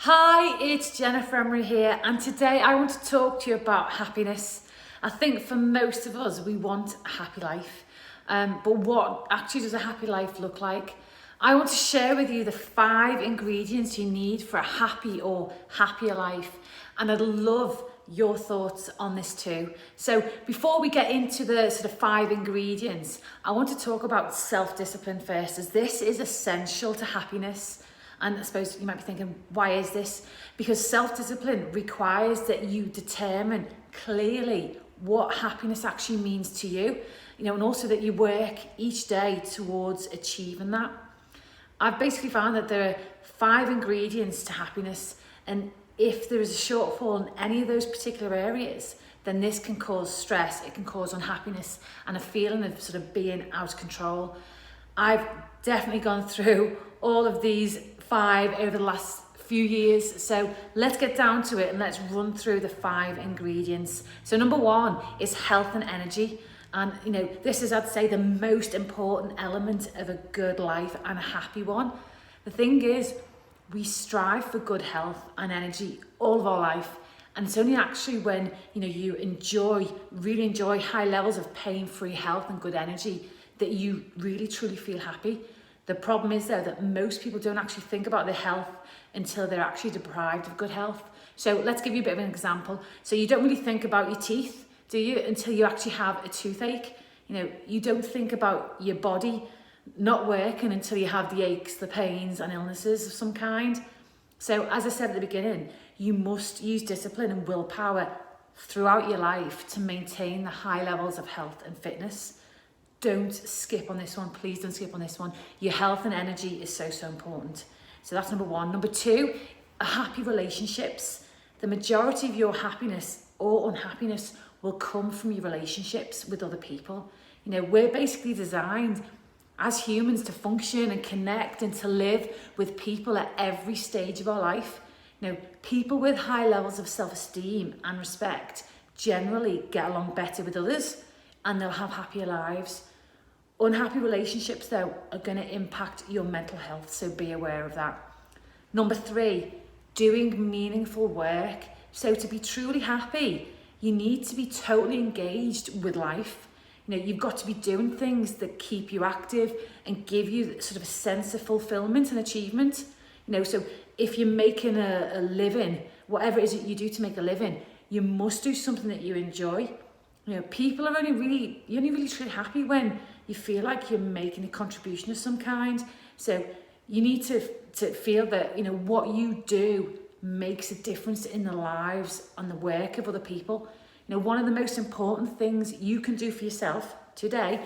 Hi, it's Jennifer Emery here, and today I want to talk to you about happiness. I think for most of us, we want a happy life, but what actually does a happy life look like? I want to share with you the 5 ingredients you need for a happy or happier life, and I'd love your thoughts on this too. So before we get into the sort of 5 ingredients, I want to talk about self-discipline first, as this is essential to happiness. And I suppose you might be thinking, why is this? Because self-discipline requires that you determine clearly what happiness actually means to you, and also that you work each day towards achieving that. I've basically found that there are 5 ingredients to happiness, and if there is a shortfall in any of those particular areas, then this can cause stress, it can cause unhappiness and a feeling of sort of being out of control. I've definitely gone through all of these 5 over the last few years. So let's get down to it and let's run through the 5 ingredients. So number 1 is health and energy. And this is, I'd say, the most important element of a good life and a happy one. The thing is, we strive for good health and energy all of our life. And it's only actually when you really enjoy high levels of pain-free health and good energy that you really truly feel happy. The problem is though that most people don't actually think about their health until they're actually deprived of good health. So let's give you a bit of an example. So you don't really think about your teeth, do you, until you actually have a toothache. You don't think about your body not working until you have the aches, the pains and illnesses of some kind. So as I said at the beginning, you must use discipline and willpower throughout your life to maintain the high levels of health and fitness. Don't skip on this one. Please don't skip on this one. Your health and energy is so important. So that's number 1. Number 2, happy relationships. The majority of your happiness or unhappiness will come from your relationships with other people. We're basically designed as humans to function and connect and to live with people at every stage of our life. People with high levels of self-esteem and respect generally get along better with others and they'll have happier lives. Unhappy relationships, though, are going to impact your mental health, so be aware of that. Number 3, doing meaningful work. So to be truly happy, you need to be totally engaged with life. You've got to be doing things that keep you active and give you sort of a sense of fulfillment and achievement. So if you're making a living, whatever it is that you do to make a living, you must do something that you enjoy. People are only really truly happy when you feel like you're making a contribution of some kind. So you need to feel that what you do makes a difference in the lives and the work of other people. One of the most important things you can do for yourself today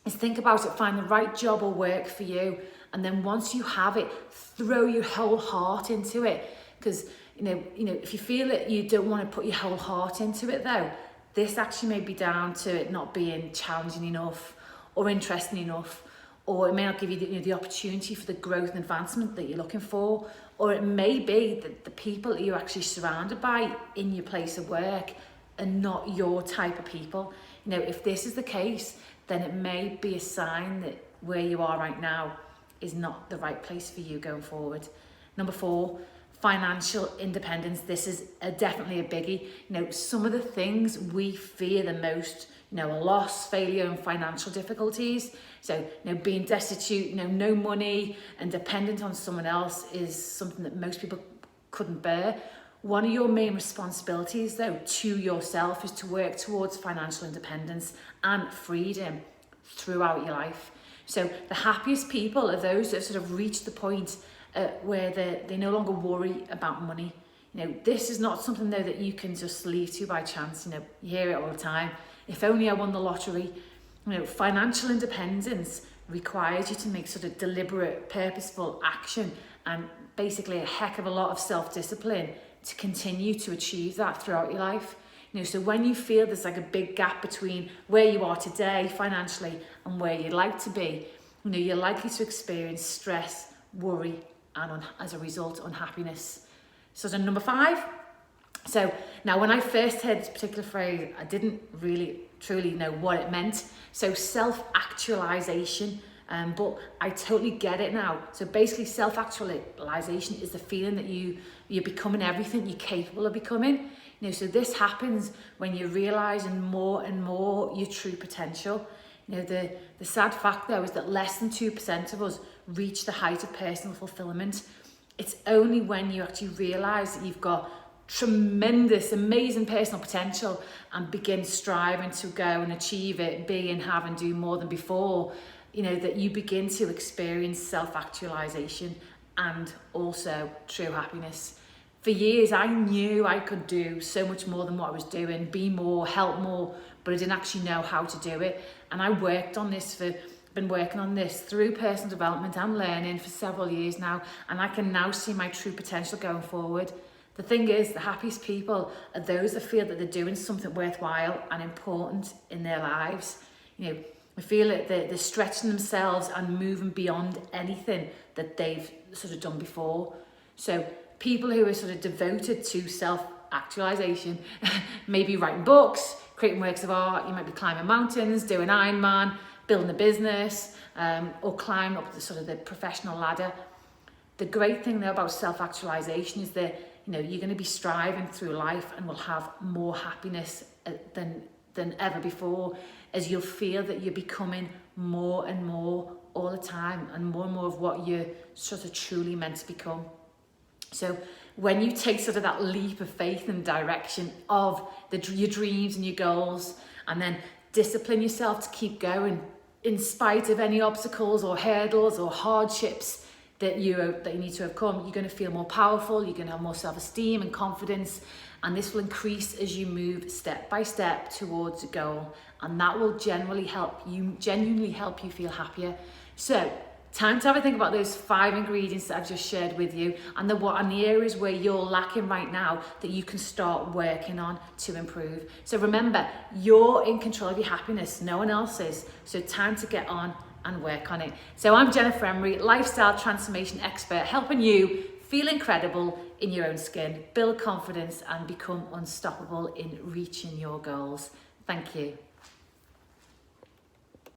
is think about it, find the right job or work for you, and then once you have it, throw your whole heart into it. Because if you feel that you don't want to put your whole heart into it though, this actually may be down to it not being challenging enough or interesting enough, or it may not give you the opportunity for the growth and advancement that you're looking for, or it may be that the people that you're actually surrounded by in your place of work are not your type of people. If this is the case, then it may be a sign that where you are right now is not the right place for you going forward. Number 4, financial independence. This is definitely a biggie. Some of the things we fear the most, a loss, failure and financial difficulties. So, being destitute, no money and dependent on someone else is something that most people couldn't bear. One of your main responsibilities though to yourself is to work towards financial independence and freedom throughout your life. So the happiest people are those that sort of reach the point where they no longer worry about money. This is not something though that you can just leave to by chance. You hear it all the time. If only I won the lottery. Financial independence requires you to make sort of deliberate, purposeful action and basically a heck of a lot of self-discipline to continue to achieve that throughout your life. So when you feel there's like a big gap between where you are today financially and where you'd like to be, you're likely to experience stress, worry, and as a result, unhappiness. So the number 5. So now when I first heard this particular phrase, I didn't really truly know what it meant. So self-actualization But I totally get it now. So basically self-actualization is the feeling that you're becoming everything you're capable of becoming. So this happens when you're realizing more and more your true potential. The sad fact though is that less than 2% of us reach the height of personal fulfillment. It's only when you actually realize that you've got tremendous, amazing personal potential and begin striving to go and achieve it, be and have and do more than before, that you begin to experience self-actualization and also true happiness. For years, I knew I could do so much more than what I was doing, be more, help more, but I didn't actually know how to do it. And I been working on this through personal development and learning for several years now, and I can now see my true potential going forward. The thing is, the happiest people are those that feel that they're doing something worthwhile and important in their lives. They feel that they're stretching themselves and moving beyond anything that they've sort of done before. So people who are sort of devoted to self-actualization, maybe writing books, creating works of art, you might be climbing mountains, doing Ironman, building a business, or climbing up the professional ladder. The great thing though about self-actualization is that you're going to be striving through life and will have more happiness than ever before, as you'll feel that you're becoming more and more all the time and more of what you're sort of truly meant to become. So when you take sort of that leap of faith and direction of your dreams and your goals, and then discipline yourself to keep going in spite of any obstacles or hurdles or hardships that you need to overcome, you're going to feel more powerful, you're going to have more self-esteem and confidence, and this will increase as you move step by step towards a goal, and that will genuinely help you feel happier. So time to have a think about those 5 ingredients that I've just shared with you, and the areas where you're lacking right now that you can start working on to improve. So remember, you're in control of your happiness, no one else is. So time to get on and work on it. So I'm Jennifer Emery, lifestyle transformation expert, helping you feel incredible in your own skin, build confidence and become unstoppable in reaching your goals. Thank you.